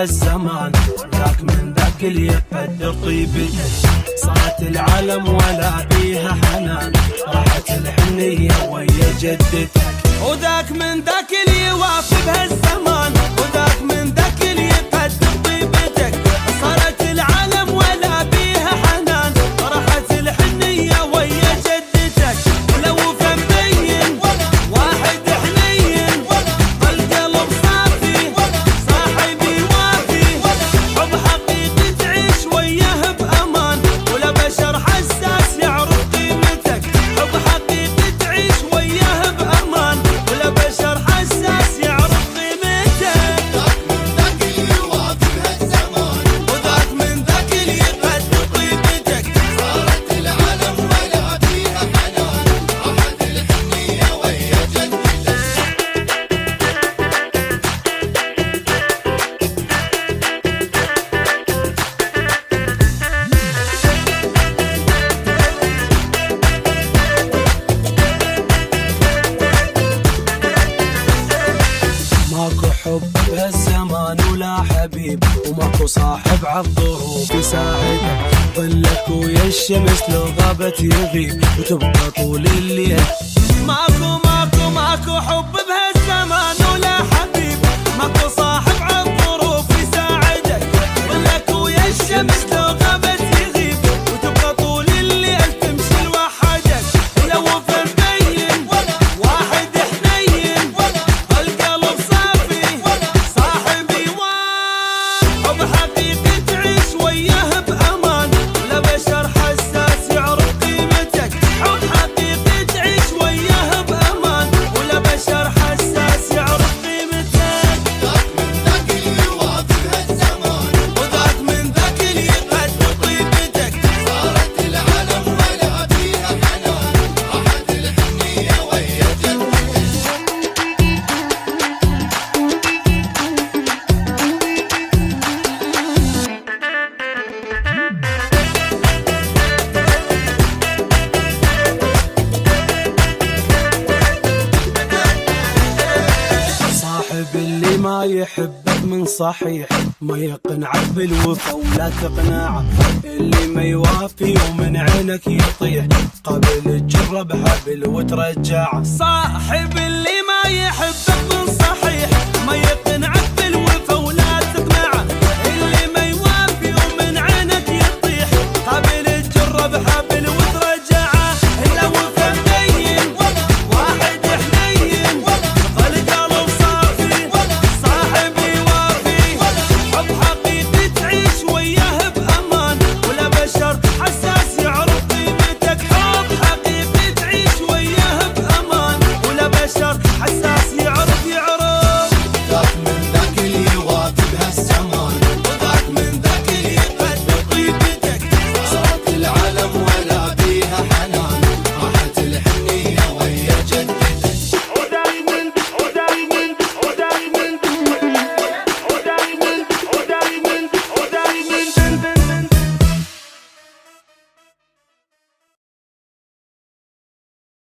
بهالزمان، ذاك من ذاك اللي يقدر طيبته، صارت العالم ولا بيها حنان، راحت الحنية ويا جدتك. وذاك من ذاك اللي يوافي بهالزمان، وذاك من ذاك اللي يقدر طيبتك، صارت العالم ولا بيها حنان، راحت الحنية ويا جدتك. ولو كان بين واحد حنين القلب صافي، صاحبي وافي، حب حقيقي تعيش وياه بأمان، ولا بشر حساس يعرف قيمتك، حب حقيقي تعيش وياه بأمان، ولا بشر حساس يعرف قيمتك. ذاك من ذاك اللي يوافي بهالزمان، وذاك من ذاك اللي يقدر طيبتك، صارت العالم ولا فيها حنان، راحت الحنية ويا جدتك. ماكو حب بهالزمان ولا حبيب، وماكو صاحب عالظروف يساعدك، ظلك ويا الشمس لو غابت يغيب، وتبقى طول الليل. ماكو حب بهالزمان ولا حبيب، ماكو صاحب عالظروف يساعدك، ظلك ويا الشمس لو غابت يغيب، وتبقى طول الليل تمشي لوحدك. ولو في مبين واحد حنين القلب صافي، صاحبي حب حقيقي تعيش وياه بأمان، ولا بشر حساس يعرف قيمتك، حب حقيقي تعيش وياه بأمان، ولا بشر حساس يعرف قيمتك. ذاك من ذاك اللي يوافي بهالزمان، وذاك من ذاك اللي يقدر طيبتك، صارت العالم ولا فيها حنان، راحت الحنية ويا جدتك. صاحب اللي ما يحبك من صحيح، ما يقنعك بالوفا ولا تقنعه، اللي ما يوافي ومن عينك يطيح، قبل تجرب حبل وترجعه. صاحب اللي ما يحبك